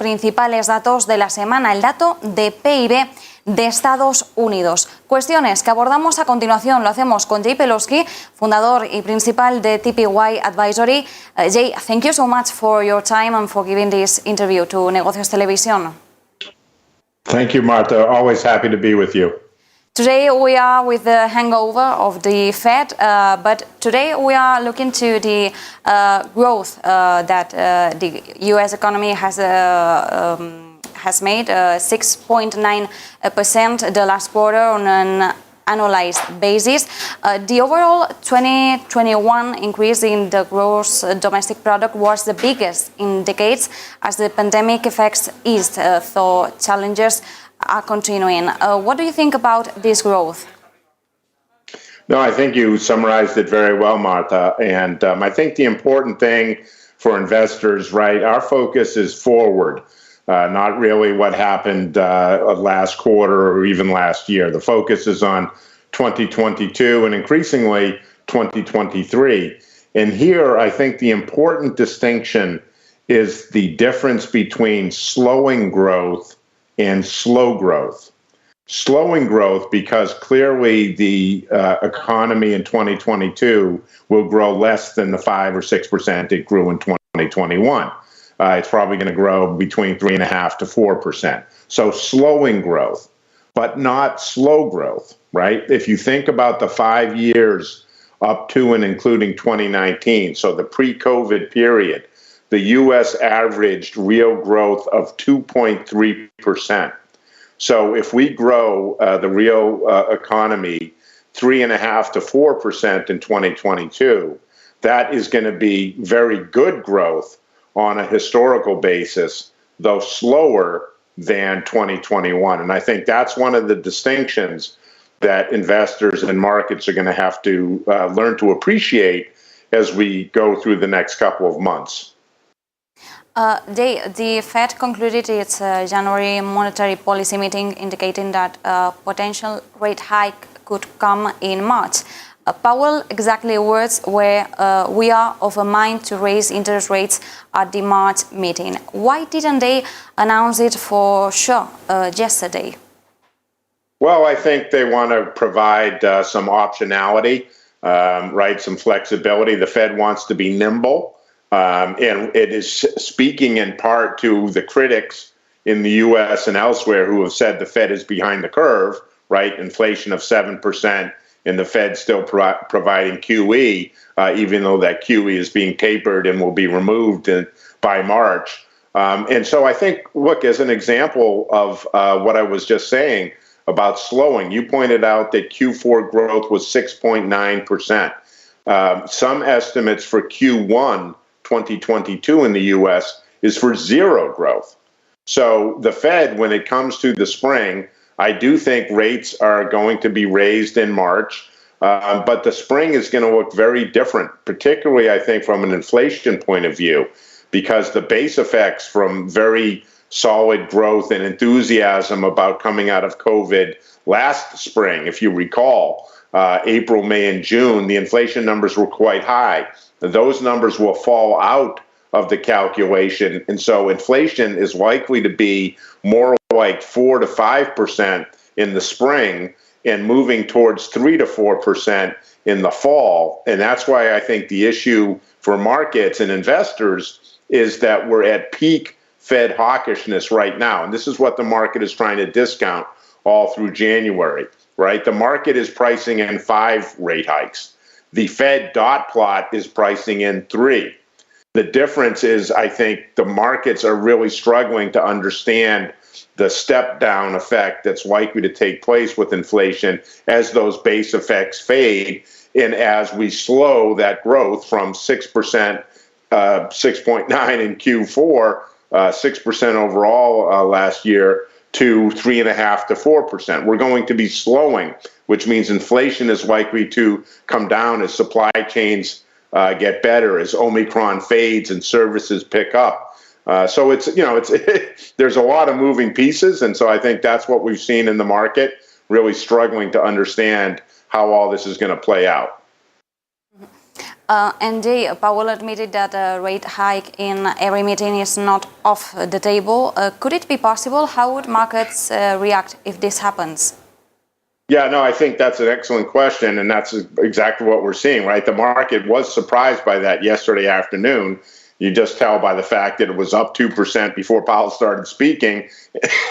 principales datos de la semana, el dato de PIB de Estados Unidos. Cuestiones que abordamos a continuación. Lo hacemos con Jay Pelosky, fundador y principal de TPW Advisory. Jay, thank you so much for your time and for giving this interview to Negocios Televisión. Thank you, Marta. Always happy to be with you. Today we are with the hangover of the Fed, but today we are looking to the growth that the U.S. economy has made 6.9% the last quarter on an annualized basis. The overall 2021 increase in the gross domestic product was the biggest in decades as the pandemic effects eased, though challenges are continuing. What do you think about this growth? No, I think you summarized it very well, Marta. And I think the important thing for investors, right, our focus is forward, not really what happened last quarter or even last year. The focus is on 2022 and increasingly 2023. And here, I think the important distinction is the difference between slowing growth and slow growth. Slowing growth because clearly the economy in 2022 will grow less than the 5 or 6% it grew in 2021. It's probably going to grow between 3.5% to 4%. So slowing growth, but not slow growth, right? If you think about the 5 years up to and including 2019, so the pre-COVID period, the U.S. averaged real growth of 2.3%. So if we grow the real economy 3.5% to 4% in 2022, that is going to be very good growth on a historical basis, though slower than 2021. And I think that's one of the distinctions that investors and markets are going to have to learn to appreciate as we go through the next couple of months. The Fed concluded its January monetary policy meeting indicating that a potential rate hike could come in March. Powell exactly words where we are of a mind to raise interest rates at the March meeting. Why didn't they announce it for sure yesterday? Well, I think they want to provide some optionality, right? Some flexibility. The Fed wants to be nimble. And it is speaking in part to the critics in the U.S. and elsewhere who have said the Fed is behind the curve, right? Inflation of 7%, and the Fed still providing QE, even though that QE is being tapered and will be removed by March. And so I think, look, as an example of what I was just saying about slowing, you pointed out that Q4 growth was 6.9%. Some estimates for Q1 2022 in the U.S. is for zero growth. So the Fed, when it comes to the spring, I do think rates are going to be raised in March, but the spring is going to look very different, particularly I think from an inflation point of view, because the base effects from very solid growth and enthusiasm about coming out of COVID last spring, if you recall, April, May, and June, the inflation numbers were quite high. Those numbers will fall out of the calculation. And so inflation is likely to be more like 4 to 5% in the spring and moving towards 3 to 4% in the fall. And that's why I think the issue for markets and investors is that we're at peak Fed hawkishness right now. And this is what the market is trying to discount all through January, right? The market is pricing in 5 rate hikes. The Fed dot plot is pricing in 3. The difference is, I think, the markets are really struggling to understand the step down effect that's likely to take place with inflation as those base effects fade and as we slow that growth from 6%, 6.9 in Q4, 6% overall last year, to 3.5% to 4%. We're going to be slowing, which means inflation is likely to come down as supply chains get better, as Omicron fades and services pick up. So it's there's a lot of moving pieces, and so I think that's what we've seen in the market, really struggling to understand how all this is going to play out. And Jay, Powell admitted that a rate hike in every meeting is not off the table. Could it be possible? How would markets react if this happens? Yeah, no, I think that's an excellent question, and that's exactly what we're seeing, right? The market was surprised by that yesterday afternoon. You just tell by the fact that it was up 2% before Powell started speaking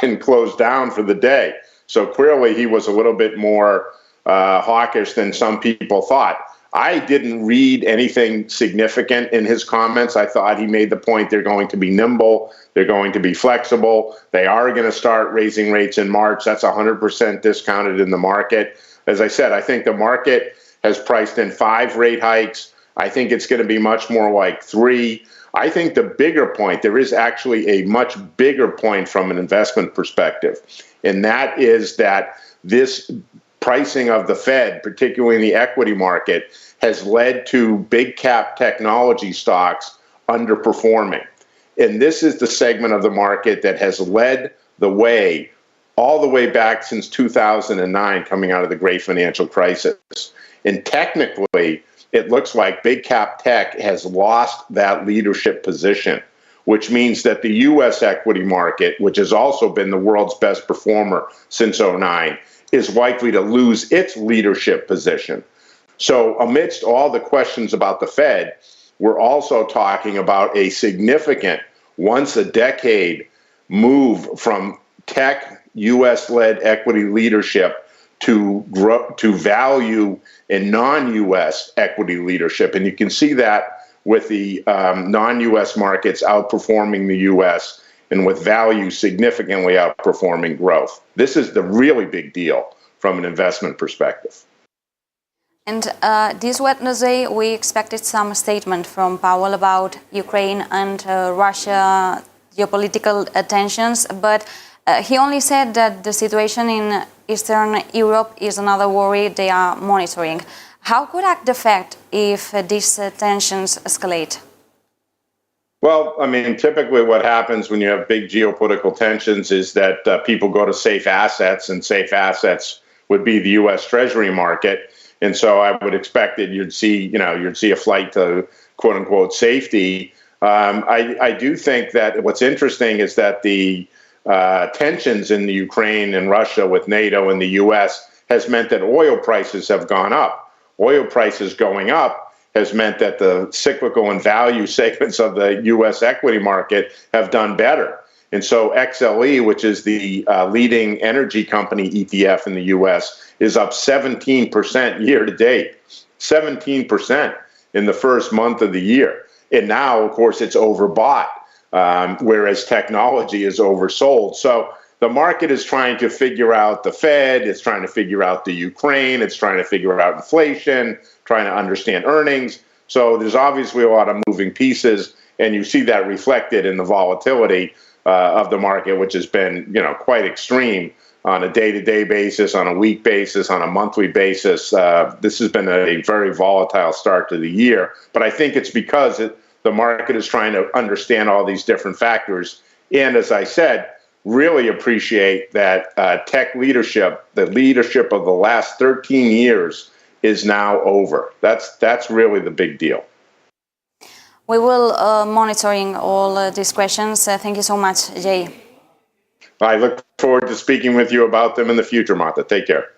and closed down for the day. So clearly he was a little bit more hawkish than some people thought. I didn't read anything significant in his comments. I thought he made the point they're going to be nimble, they're going to be flexible, they are going to start raising rates in March. That's 100% discounted in the market. As I said, I think the market has priced in 5 rate hikes. I think it's going to be much more like 3. I think the bigger point, there is actually a much bigger point from an investment perspective, and that is that this pricing of the Fed, particularly in the equity market, has led to big cap technology stocks underperforming. And this is the segment of the market that has led the way all the way back since 2009, coming out of the great financial crisis. And technically, it looks like big cap tech has lost that leadership position, which means that the U.S. equity market, which has also been the world's best performer since 2009, is likely to lose its leadership position. So amidst all the questions about the Fed, we're also talking about a significant, once-a-decade move from tech U.S.-led equity leadership to value and non-U.S. equity leadership. And you can see that with the non-U.S. markets outperforming the U.S., and with value significantly outperforming growth. This is the really big deal from an investment perspective. And this Wednesday, we expected some statement from Powell about Ukraine and Russia geopolitical tensions, but he only said that the situation in Eastern Europe is another worry they are monitoring. How could that affect if these tensions escalate? Well, I mean, typically what happens when you have big geopolitical tensions is that people go to safe assets, and safe assets would be the U.S. Treasury market. And so I would expect that you'd see a flight to quote unquote safety. I do think that what's interesting is that the tensions in the Ukraine and Russia with NATO and the U.S. has meant that oil prices have gone up. Oil prices going up has meant that the cyclical and value segments of the U.S. equity market have done better. And so XLE, which is the leading energy company ETF in the U.S., is up 17% year to date, 17% in the first month of the year. And now, of course, it's overbought, whereas technology is oversold. So the market is trying to figure out the Fed, it's trying to figure out the Ukraine, it's trying to figure out inflation, trying to understand earnings. So there's obviously a lot of moving pieces, and you see that reflected in the volatility of the market, which has been, quite extreme on a day-to-day basis, on a week basis, on a monthly basis. This has been a very volatile start to the year, but I think it's because the market is trying to understand all these different factors. And as I said, really appreciate that tech leadership, the leadership of the last 13 years is now over. That's really the big deal. We will monitoring all these questions. Thank you so much, Jay. I look forward to speaking with you about them in the future, Martha. Take care.